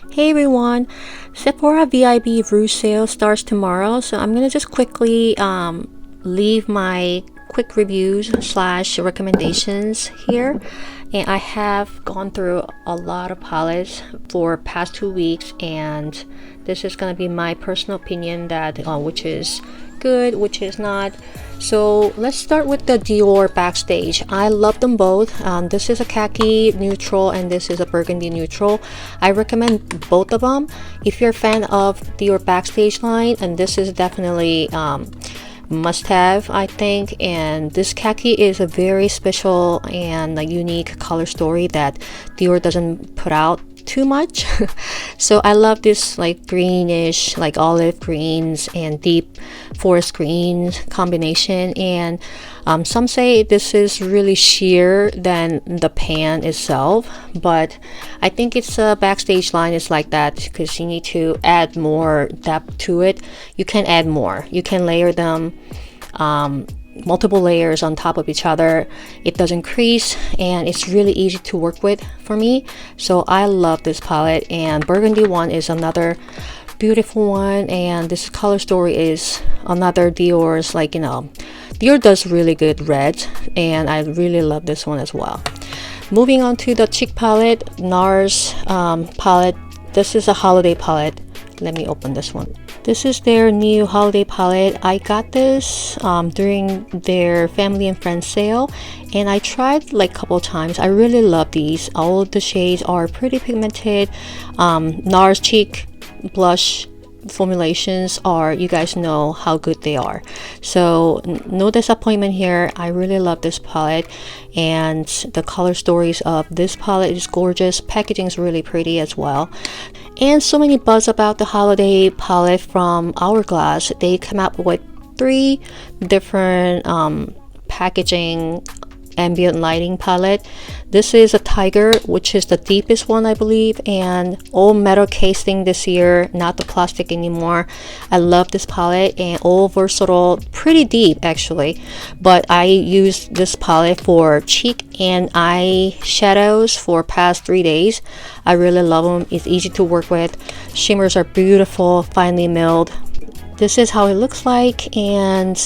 Hey everyone, Sephora VIB Rouge sale starts tomorrow, so I'm gonna just quickly leave my quick reviews slash recommendations here. And I have gone through a lot of palettes for past 2 weeks, and this is gonna be my personal opinion that which is good, which is not. So let's start with the Dior Backstage. I love them both. This is a khaki neutral and this is a burgundy neutral. I recommend both of them if you're a fan of Dior Backstage line, and this is definitely must have, I think. And this khaki is a very special and a unique color story that Dior doesn't put out too much. So I love this like greenish, like olive greens and deep forest greens combination. And some say this is really sheer than the pan itself, but I think it's a Backstage line is like that because you need to add more depth to it. You can add more, you can layer them multiple layers on top of each other. It doesn't crease and it's really easy to work with for me, so I love this palette. And burgundy one is another beautiful one, and this color story is another Dior's, like, you know, Dior does really good red, and I really love this one as well. Moving on to the cheek palette, NARS palette. This is a holiday palette. Let me open this one. This is their new holiday palette. I got this during their family and friends sale, and I tried like a couple times. I really love these. All of the shades are pretty pigmented. NARS cheek blush formulations are, you guys know how good they are, so no disappointment here. I really love this palette, and the color stories of this palette is gorgeous. Packaging is really pretty as well. And so many buzz about the holiday palette from Hourglass. They come up with 3 different packaging ambient lighting palette. This is a tiger, which is the deepest one, I believe, and all metal casing this year, not the plastic anymore. I love this palette, and all versatile, pretty deep actually, but I used this palette for cheek and eye shadows for past 3 days. I really love them. It's easy to work with. Shimmers are beautiful, finely milled. This is how it looks like, and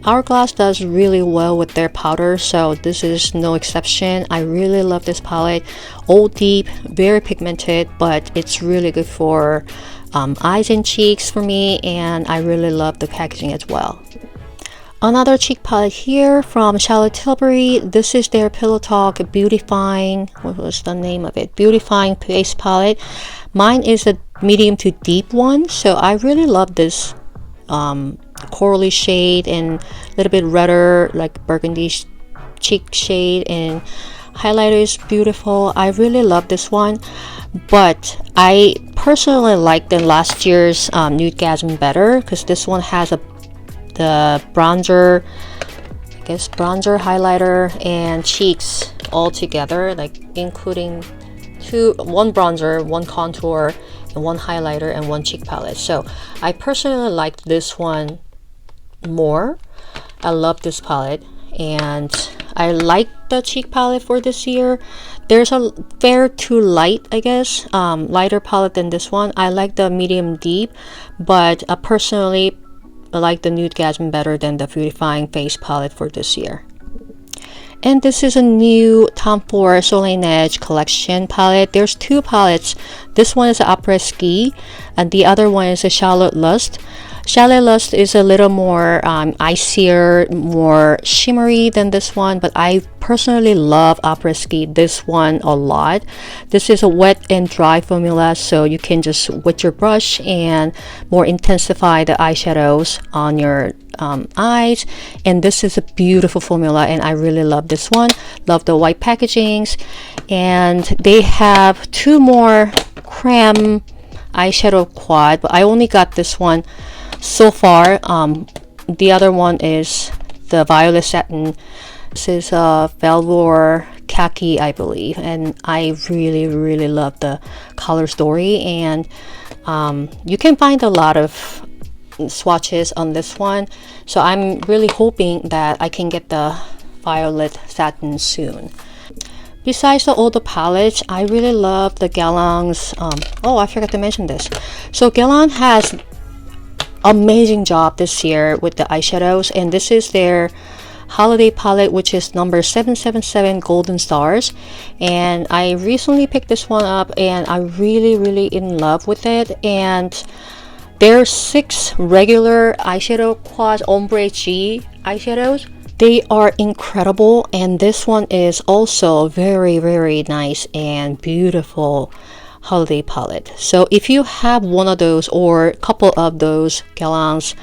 Hourglass does really well with their powder, so this is no exception. I really love this palette. All deep, very pigmented, but it's really good for eyes and cheeks for me, and I really love the packaging as well. Another cheek palette here from Charlotte Tilbury. This is their Pillow Talk Beautifying, what was the name of it? Beautifying Base Palette. Mine is a medium to deep one, so I really love this corally shade and a little bit redder, like burgundy cheek shade, and highlighter is beautiful. I really love this one, but I personally like the last year's Nude Gasm better because this one has the bronzer, I guess bronzer, highlighter, and cheeks all together, like including one bronzer, one contour, and one highlighter, and one cheek palette. So I personally like this one more. I love this palette, and I like the cheek palette for this year. There's a fair to light, I guess, lighter palette than this one. I like the medium deep, but personally I like the Nude Gasm better than the Beautifying Face palette for this year. And this is a new Tom Ford Soleil Neige collection palette. There's 2 palettes. This one is Après Ski, and the other one is a Charlotte Lust. Charlotte Lust is a little more icier, more shimmery than this one, but I personally love Après Ski, this one, a lot. This is a wet and dry formula, so you can just wet your brush and more intensify the eyeshadows on your eyes. And this is a beautiful formula, and I really love this one. Love the white packagings, and they have 2 more creme eyeshadow quad, but I only got this one so far. The other one is the violet satin. This is a velour khaki, I believe, and I really love the color story. And you can find a lot of swatches on this one, so I'm really hoping that I can get the violet satin soon. Besides the older palettes, I really love the Guerlain's, oh, I forgot to mention this. So Guerlain has amazing job this year with the eyeshadows, and this is their holiday palette, which is number 777 Golden Stars. And I recently picked this one up, and I'm really in love with it. And there are 6 regular eyeshadow quad Ombre G eyeshadows. They are incredible, and this one is also very nice and beautiful holiday palette. So if you have one of those or a couple of those Guerlain's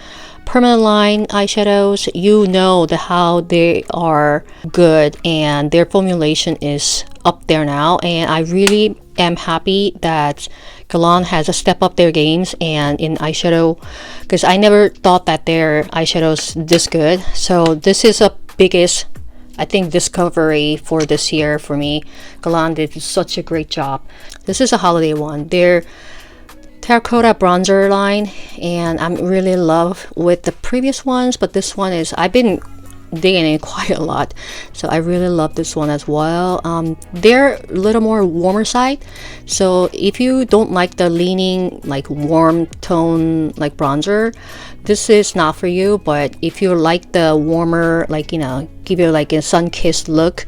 permanent line eyeshadows, you know how they are good, and their formulation is up there now. And I really am happy that Guerlain has a step up their games and in eyeshadow, because I never thought that their eyeshadows this good. So this is a biggest, I think, discovery for this year for me. Guerlain did such a great job. This is a holiday one. Their Terracotta bronzer line, and I'm really in love with the previous ones, but this one is, I've been digging in quite a lot, so I really love this one as well. They're a little more warmer side, so if you don't like the leaning like warm tone like bronzer, this is not for you. But if you like the warmer, like, you know, give you like a sun-kissed look,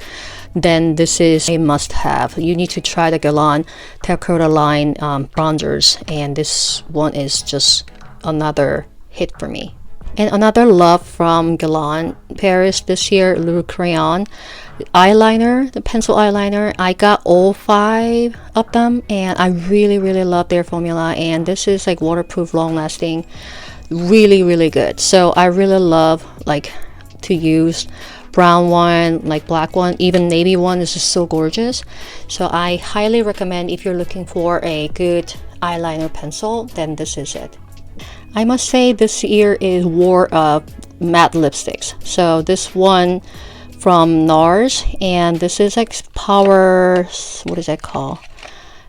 then this is a must-have. You need to try the Guerlain Terracotta line bronzers, and this one is just another hit for me. And another love from Guerlain Paris this year, Le Crayon eyeliner, the pencil eyeliner. I got all 5 of them, and I really love their formula. And this is like waterproof, long-lasting, really good. So I really love like to use brown one, like black one, even navy one is just so gorgeous. So I highly recommend, if you're looking for a good eyeliner pencil, then this is it. I must say this year is war of matte lipsticks. So this one from NARS, and this is like what is that called?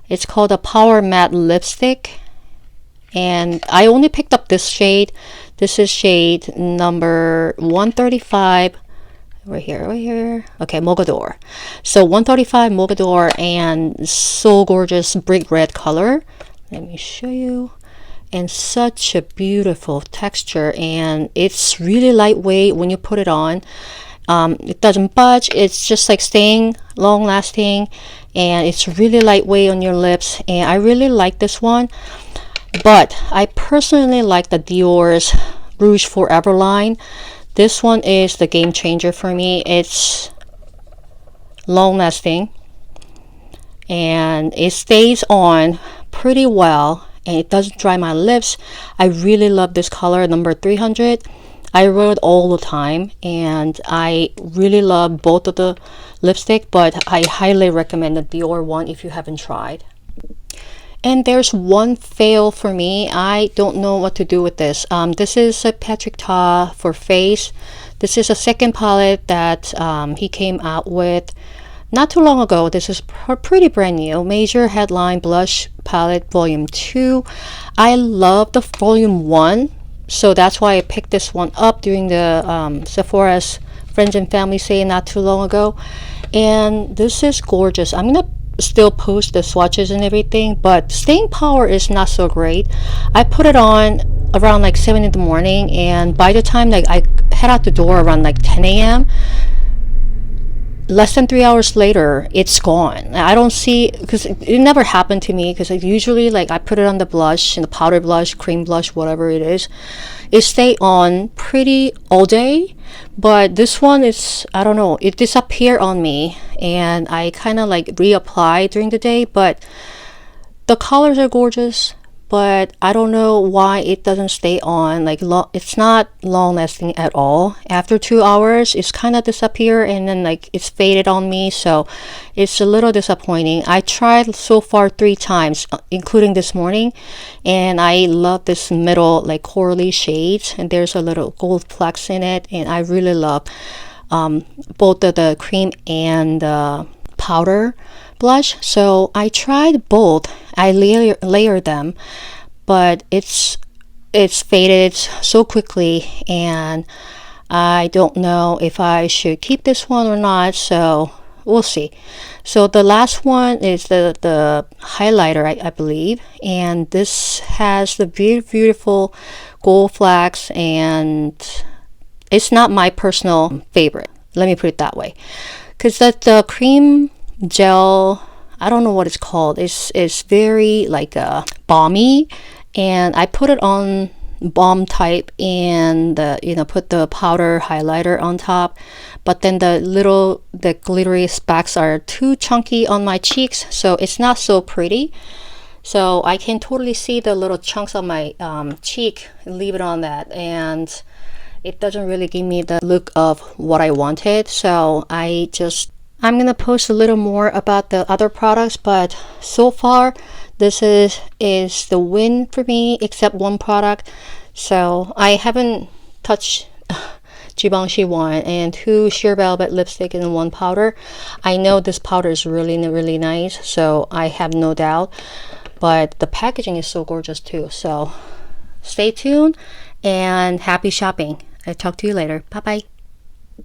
It's called a Powermatte lipstick, and I only picked up this shade. This is shade number 135. Right here. Okay, Mogador. So 135 Mogador, and so gorgeous brick red color. Let me show you. And such a beautiful texture, and it's really lightweight when you put it on. It doesn't budge. It's just like staying long lasting, and it's really lightweight on your lips, and I really like this one. But I personally like the Dior's Rouge Forever line. This one is the game changer for me. It's long lasting, and it stays on pretty well, and it doesn't dry my lips. I really love this color, number 300. I wear it all the time, and I really love both of the lipstick, but I highly recommend the Dior one if you haven't tried. And there's one fail for me. I don't know what to do with this. This is a Patrick Ta for face. This is a second palette that he came out with not too long ago. This is pretty brand new. Major Headline Blush Palette Volume 2. I love the Volume 1, so that's why I picked this one up during the Sephora's Friends and Family Sale not too long ago. And this is gorgeous. I'm gonna still post the swatches and everything, but staying power is not so great. I put it on around like 7 in the morning, and by the time like I head out the door around like 10 a.m., less than 3 hours later, it's gone. I don't see, because it never happened to me, because usually like I put it on the blush, in the powder blush, cream blush, whatever it is, it stay on pretty all day. But this one is, I don't know, it disappeared on me, and I kind of like reapply during the day. But the colors are gorgeous, but I don't know why it doesn't stay on. Like it's not long lasting at all. After 2 hours, it's kind of disappear, and then like it's faded on me, so it's a little disappointing. I tried so far 3 times, including this morning, and I love this middle like corally shades, and there's a little gold flecks in it, and I really love both the cream and powder blush. So I tried both. I layer them, but it's faded so quickly, and I don't know if I should keep this one or not. So we'll see. So the last one is the highlighter, I believe, and this has the beautiful gold flecks, and it's not my personal favorite, let me put it that way, because the cream gel, I don't know what it's called, it's very like balmy, and I put it on balm type and put the powder highlighter on top, but then the glittery specks are too chunky on my cheeks, so it's not so pretty. So I can totally see the little chunks on my cheek, leave it on that, and it doesn't really give me the look of what I wanted. So I'm gonna post a little more about the other products, but so far this is the win for me, except one product. So I haven't touched Givenchy one and 2 sheer velvet lipstick and 1 powder. I know this powder is really nice, so I have no doubt, but the packaging is so gorgeous too. So stay tuned and happy shopping. I'll talk to you later. Bye bye.